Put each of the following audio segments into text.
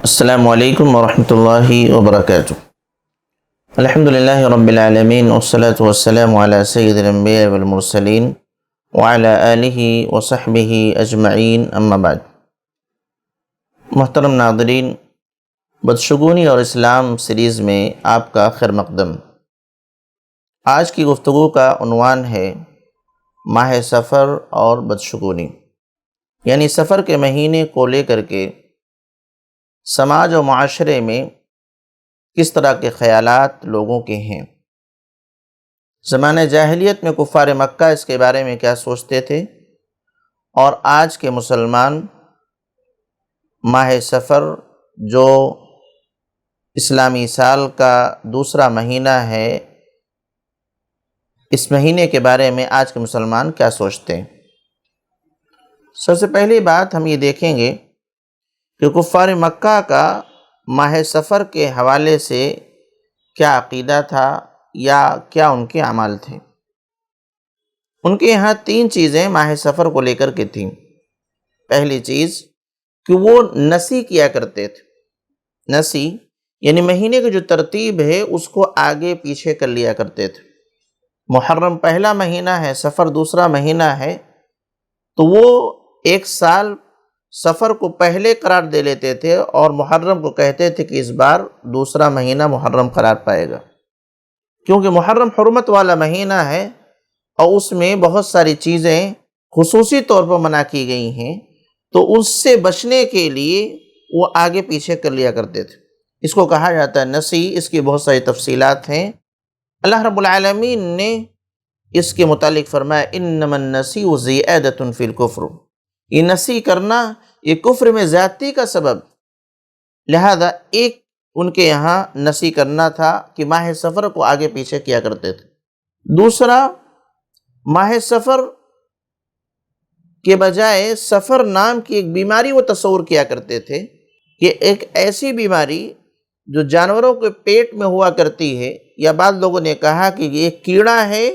السلام علیکم ورحمۃ اللہ وبرکاتہ۔ الحمدللہ رب العالمین والصلاة والسلام علی سید الانبیاء والمرسلین وعلی آلہ وصحبہ اجمعین، اما بعد۔ محترم ناظرین، بدشگونی اور اسلام سیریز میں آپ کا خیر مقدم۔ آج کی گفتگو کا عنوان ہے ماہ سفر اور بدشگونی، یعنی سفر کے مہینے کو لے کر کے سماج و معاشرے میں کس طرح کے خیالات لوگوں کے ہیں۔ زمانہ جاہلیت میں کفار مکہ اس کے بارے میں کیا سوچتے تھے، اور آج کے مسلمان ماہ سفر جو اسلامی سال کا دوسرا مہینہ ہے، اس مہینے کے بارے میں آج کے مسلمان کیا سوچتے ہیں۔ سب سے پہلی بات ہم یہ دیکھیں گے کہ کفار مکہ کا ماہ سفر کے حوالے سے کیا عقیدہ تھا یا کیا ان کے اعمال تھے۔ ان کے یہاں تین چیزیں ماہ سفر کو لے کر کے تھیں۔ پہلی چیز کہ وہ نسی کیا کرتے تھے۔ نسی یعنی مہینے کی جو ترتیب ہے اس کو آگے پیچھے کر لیا کرتے تھے۔ محرم پہلا مہینہ ہے، سفر دوسرا مہینہ ہے، تو وہ ایک سال سفر کو پہلے قرار دے لیتے تھے اور محرم کو کہتے تھے کہ اس بار دوسرا مہینہ محرم قرار پائے گا، کیونکہ محرم حرمت والا مہینہ ہے اور اس میں بہت ساری چیزیں خصوصی طور پر منع کی گئی ہیں، تو اس سے بچنے کے لیے وہ آگے پیچھے کر لیا کرتے تھے۔ اس کو کہا جاتا ہے نسی۔ اس کی بہت ساری تفصیلات ہیں۔ اللہ رب العالمین نے اس کے متعلق فرمایا انما النسیء زیادۃ فی الکفر، یہ نسی کرنا یہ کفر میں زیادتی کا سبب، لہذا ایک ان کے یہاں نسی کرنا تھا کہ ماہ سفر کو آگے پیچھے کیا کرتے تھے۔ دوسرا، ماہ سفر کے بجائے سفر نام کی ایک بیماری وہ تصور کیا کرتے تھے کہ ایک ایسی بیماری جو جانوروں کے پیٹ میں ہوا کرتی ہے، یا بعض لوگوں نے کہا کہ یہ ایک کیڑا ہے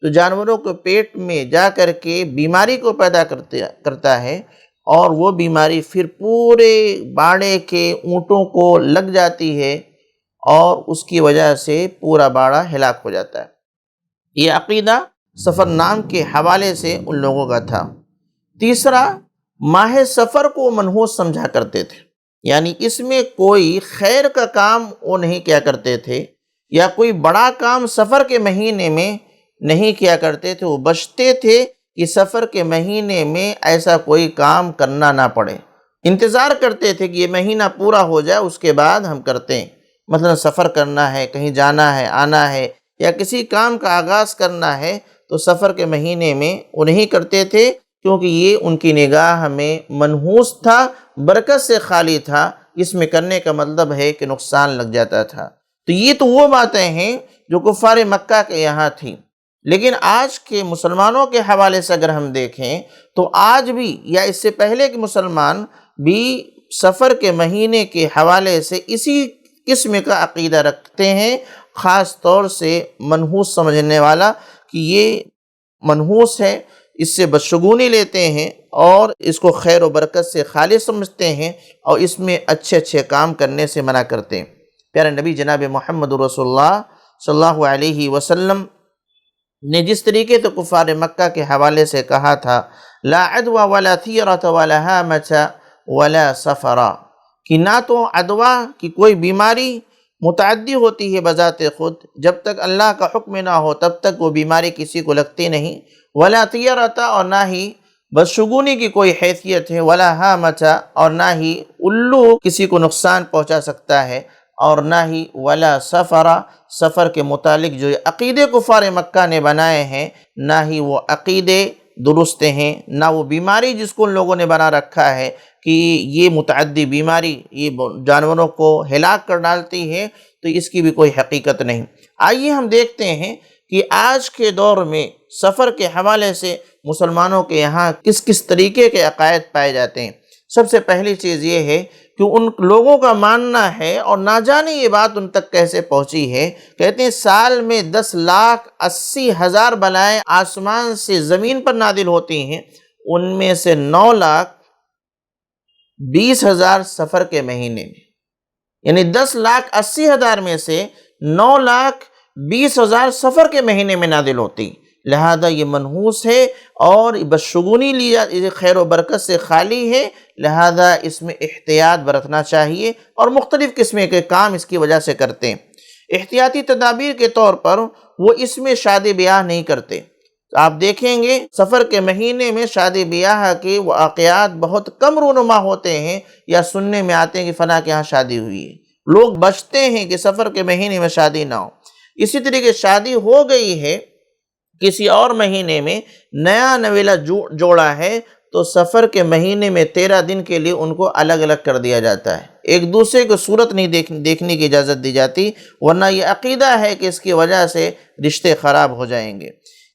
جو جانوروں کے پیٹ میں جا کر کے بیماری کو پیدا کرتا ہے، اور وہ بیماری پھر پورے باڑے کے اونٹوں کو لگ جاتی ہے اور اس کی وجہ سے پورا باڑا ہلاک ہو جاتا ہے۔ یہ عقیدہ سفر نام کے حوالے سے ان لوگوں کا تھا۔ تیسرا، ماہ سفر کو منحوس سمجھا کرتے تھے، یعنی اس میں کوئی خیر کا کام وہ نہیں کیا کرتے تھے، یا کوئی بڑا کام سفر کے مہینے میں نہیں کیا کرتے تھے۔ وہ بچتے تھے کہ سفر کے مہینے میں ایسا کوئی کام کرنا نہ پڑے، انتظار کرتے تھے کہ یہ مہینہ پورا ہو جائے اس کے بعد ہم کرتے ہیں۔ مثلا سفر کرنا ہے، کہیں جانا ہے، آنا ہے، یا کسی کام کا آغاز کرنا ہے تو سفر کے مہینے میں وہ نہیں کرتے تھے، کیونکہ یہ ان کی نگاہ میں منحوس تھا، برکت سے خالی تھا۔ اس میں کرنے کا مطلب ہے کہ نقصان لگ جاتا تھا۔ تو یہ تو وہ باتیں ہیں جو کفار مکہ کے یہاں تھیں، لیکن آج کے مسلمانوں کے حوالے سے اگر ہم دیکھیں تو آج بھی یا اس سے پہلے کے مسلمان بھی سفر کے مہینے کے حوالے سے اسی قسم کا عقیدہ رکھتے ہیں، خاص طور سے منحوس سمجھنے والا کہ یہ منحوس ہے، اس سے بدشگونی لیتے ہیں اور اس کو خیر و برکت سے خالی سمجھتے ہیں، اور اس میں اچھے اچھے کام کرنے سے منع کرتے ہیں۔ پیارے نبی جناب محمد رسول اللہ صلی اللہ علیہ وسلم نے جس طریقے سے کفار مکہ کے حوالے سے کہا تھا لا عدوى ولا تھیرۃ ولا ہامۃ ولا سفرا، کہ نہ تو عدوہ کی کوئی بیماری متعدی ہوتی ہے بذات خود، جب تک اللہ کا حکم نہ ہو تب تک وہ بیماری کسی کو لگتی نہیں، ولا تھیرۃ، اور نہ ہی بدشگونی کی کوئی حیثیت ہے، ولا ہامۃ، اور نہ ہی الو کسی کو نقصان پہنچا سکتا ہے، اور نہ ہی ولا سفرا، سفر کے متعلق جو عقیدے کفار مکہ نے بنائے ہیں نہ ہی وہ عقیدے درست ہیں، نہ وہ بیماری جس کو ان لوگوں نے بنا رکھا ہے کہ یہ متعدی بیماری یہ جانوروں کو ہلاک کر ڈالتی ہے، تو اس کی بھی کوئی حقیقت نہیں۔ آئیے ہم دیکھتے ہیں کہ آج کے دور میں سفر کے حوالے سے مسلمانوں کے یہاں کس کس طریقے کے عقائد پائے جاتے ہیں۔ سب سے پہلی چیز یہ ہے کہ ان لوگوں کا ماننا ہے، اور نہ جانے یہ بات ان تک کیسے پہنچی ہے، کہتے ہیں سال میں 10,80,000 بلائیں آسمان سے زمین پر نازل ہوتی ہیں، ان میں سے 9,20,000 سفر کے مہینے میں۔ یعنی 10,80,000 میں سے 9,20,000 سفر کے مہینے میں نازل ہوتی، لہذا یہ منحوس ہے اور بدشگونی لی خیر و برکت سے خالی ہے، لہذا اس میں احتیاط برتنا چاہیے، اور مختلف قسم کے کام اس کی وجہ سے کرتے ہیں۔ احتیاطی تدابیر کے طور پر وہ اس میں شادی بیاہ نہیں کرتے۔ آپ دیکھیں گے سفر کے مہینے میں شادی بیاہ کے واقعات بہت کم رونما ہوتے ہیں، یا سننے میں آتے ہیں کہ فلاں کے ہاں شادی ہوئی ہے۔ لوگ بچتے ہیں کہ سفر کے مہینے میں شادی نہ ہو۔ اسی طریقے شادی ہو گئی ہے کسی اور مہینے میں، نیا نویلا جوڑا ہے، تو سفر کے مہینے میں 13 دن کے لیے ان کو الگ الگ کر دیا جاتا ہے، ایک دوسرے کو صورت نہیں دیکھنے کی اجازت دی جاتی، ورنہ یہ عقیدہ ہے کہ اس کی وجہ سے رشتے خراب ہو جائیں گے۔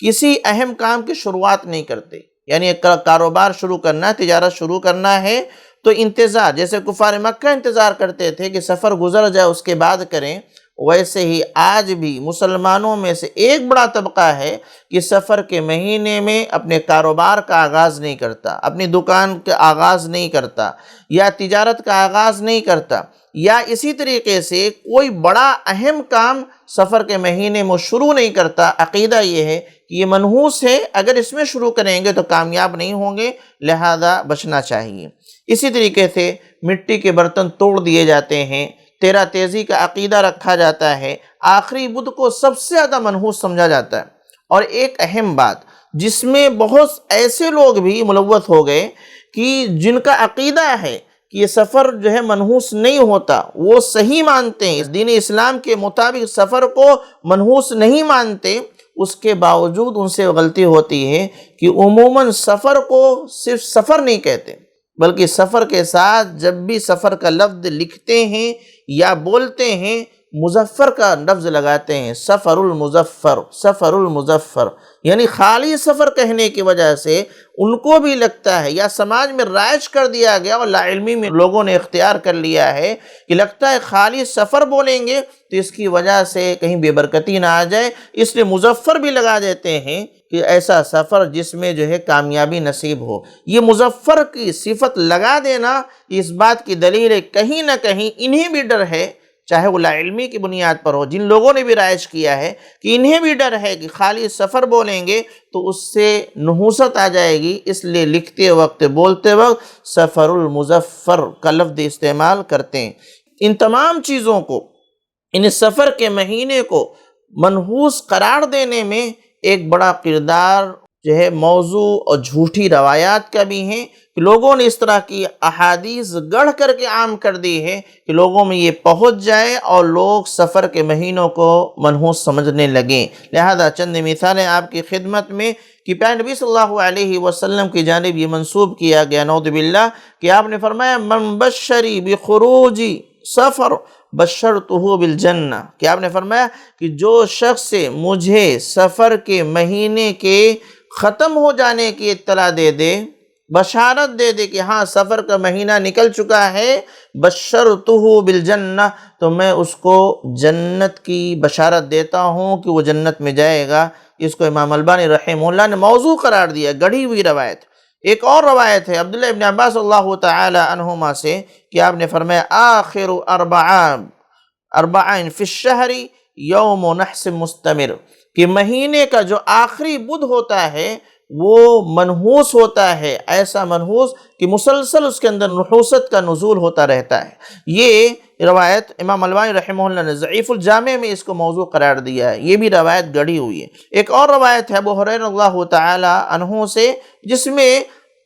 کسی اہم کام کی شروعات نہیں کرتے، یعنی ایک کاروبار شروع کرنا ہے، تجارت شروع کرنا ہے تو انتظار، جیسے کفار مکہ انتظار کرتے تھے کہ سفر گزر جائے اس کے بعد کریں، ویسے ہی آج بھی مسلمانوں میں سے ایک بڑا طبقہ ہے کہ سفر کے مہینے میں اپنے کاروبار کا آغاز نہیں کرتا، اپنی دکان کا آغاز نہیں کرتا، یا تجارت کا آغاز نہیں کرتا، یا اسی طریقے سے کوئی بڑا اہم کام سفر کے مہینے میں شروع نہیں کرتا۔ عقیدہ یہ ہے کہ یہ منحوس ہے، اگر اس میں شروع کریں گے تو کامیاب نہیں ہوں گے، لہذا بچنا چاہیے۔ اسی طریقے سے مٹی کے برتن توڑ دیے جاتے ہیں، تیرا تیزی کا عقیدہ رکھا جاتا ہے، آخری بدھ کو سب سے زیادہ منحوس سمجھا جاتا ہے۔ اور ایک اہم بات جس میں بہت ایسے لوگ بھی ملوث ہو گئے کہ جن کا عقیدہ ہے کہ یہ سفر جو ہے منحوس نہیں ہوتا، وہ صحیح مانتے ہیں، دین اسلام کے مطابق سفر کو منحوس نہیں مانتے، اس کے باوجود ان سے غلطی ہوتی ہے کہ عموماً سفر کو صرف سفر نہیں کہتے، بلکہ سفر کے ساتھ جب بھی سفر کا لفظ لکھتے ہیں یا بولتے ہیں، مظفر کا لفظ لگاتے ہیں، سفر المظفر، سفر المظفر، یعنی خالی سفر کہنے کی وجہ سے ان کو بھی لگتا ہے، یا سماج میں رائج کر دیا گیا اور لا علمی میں لوگوں نے اختیار کر لیا ہے کہ لگتا ہے خالی سفر بولیں گے تو اس کی وجہ سے کہیں بے برکتی نہ آ جائے، اس لیے مظفر بھی لگا دیتے ہیں کہ ایسا سفر جس میں جو ہے کامیابی نصیب ہو۔ یہ مظفر کی صفت لگا دینا اس بات کی دلیل ہے کہیں نہ کہیں انہیں بھی ڈر ہے، چاہے وہ لا علمی کی بنیاد پر ہو، جن لوگوں نے بھی رائج کیا ہے کہ انہیں بھی ڈر ہے کہ خالی سفر بولیں گے تو اس سے نحوست آ جائے گی، اس لیے لکھتے وقت بولتے وقت سفر المظفر کا لفظ استعمال کرتے ہیں۔ ان تمام چیزوں کو، ان سفر کے مہینے کو منحوس قرار دینے میں ایک بڑا کردار جو ہے موضوع اور جھوٹی روایات کا بھی ہے کہ لوگوں نے اس طرح کی احادیث گڑھ کر کے عام کر دی ہے کہ لوگوں میں یہ پہنچ جائے اور لوگ سفر کے مہینوں کو منحوس سمجھنے لگیں۔ لہذا چند مثالیں آپ کی خدمت میں کہ پیارے نبی صلی اللہ علیہ وسلم کی جانب یہ منسوب کیا گیا نعوذ باللہ کہ آپ نے فرمایا من بشری بخروج سفر بشرتہ بالجنہ، کہ آپ نے فرمایا کہ جو شخص سے مجھے سفر کے مہینے کے ختم ہو جانے کی اطلاع دے دے، بشارت دے دے کہ ہاں سفر کا مہینہ نکل چکا ہے، بشرتہ بالجنہ، تو میں اس کو جنت کی بشارت دیتا ہوں کہ وہ جنت میں جائے گا۔ اس کو امام البانی رحمہ اللہ نے موضوع قرار دیا، گڑھی ہوئی روایت۔ ایک اور روایت ہے عبداللہ ابن عباس اللہ تعالی عنہما سے کہ آپ نے فرمایا آخر اربعین فی الشہر یوم نحس مستمر، کہ مہینے کا جو آخری بدھ ہوتا ہے وہ منحوس ہوتا ہے، ایسا منحوس کہ مسلسل اس کے اندر نحوست کا نزول ہوتا رہتا ہے۔ یہ روایت امام البانی رحمہ اللہ نے ضعیف الجامع میں اس کو موضوع قرار دیا ہے، یہ بھی روایت گڑھی ہوئی ہے۔ ایک اور روایت ہے ابو ہریرہ اللہ تعالی عنہ سے جس میں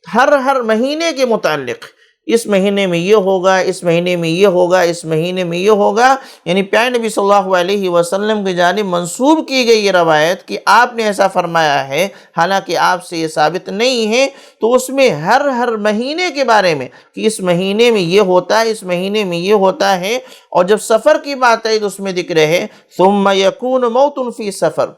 ہر مہینے کے متعلق اس مہینے میں یہ ہوگا، اس مہینے میں یہ ہوگا، اس مہینے میں یہ ہوگا، یعنی پیارے نبی صلی اللہ علیہ وسلم کی جانب منسوب کی گئی یہ روایت کہ آپ نے ایسا فرمایا ہے، حالانکہ آپ سے یہ ثابت نہیں ہے، تو اس میں ہر مہینے کے بارے میں کہ اس مہینے میں یہ ہوتا ہے، اس مہینے میں یہ ہوتا ہے، اور جب سفر کی بات ہے تو اس میں ذکر ہے ثم یکون موت فی سفر،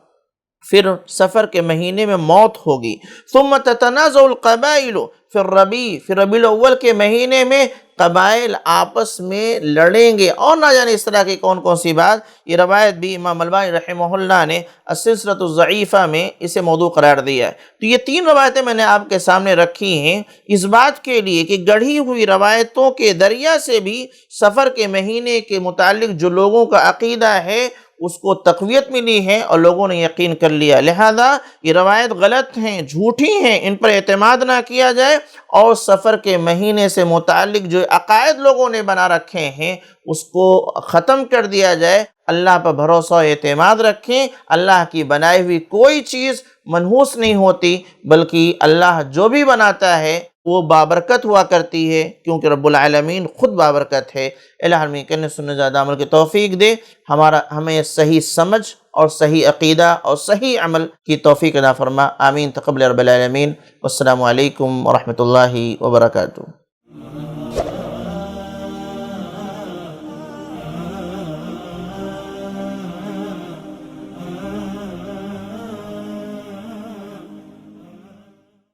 پھر سفر کے مہینے میں موت ہوگی، ثم تتنازع القبائل فی الربیع، پھر ربیع الاول کے مہینے میں قبائل آپس میں لڑیں گے، اور نہ جانے اس طرح کی کون کون سی بات۔ یہ روایت بھی امام البانی رحمہ اللہ نے السلسلۃ الضعیفہ میں اسے موضوع قرار دیا ہے۔ تو یہ 3 روایتیں میں نے آپ کے سامنے رکھی ہیں اس بات کے لیے کہ گڑھی ہوئی روایتوں کے ذریعہ سے بھی سفر کے مہینے کے متعلق جو لوگوں کا عقیدہ ہے اس کو تقویت ملی ہے اور لوگوں نے یقین کر لیا، لہذا یہ روایت غلط ہیں، جھوٹی ہیں، ان پر اعتماد نہ کیا جائے، اور سفر کے مہینے سے متعلق جو عقائد لوگوں نے بنا رکھے ہیں اس کو ختم کر دیا جائے۔ اللہ پر بھروسہ و اعتماد رکھیں، اللہ کی بنائی ہوئی کوئی چیز منحوس نہیں ہوتی، بلکہ اللہ جو بھی بناتا ہے وہ بابرکت ہوا کرتی ہے، کیونکہ رب العالمین خود بابرکت ہے۔ الہ ہمیں کہنے سننے زیادہ عمل کی توفیق دے، ہمیں صحیح سمجھ اور صحیح عقیدہ اور صحیح عمل کی توفیق عطا فرما، آمین تقبل رب العالمین۔ والسلام علیکم ورحمۃ اللہ وبرکاتہ۔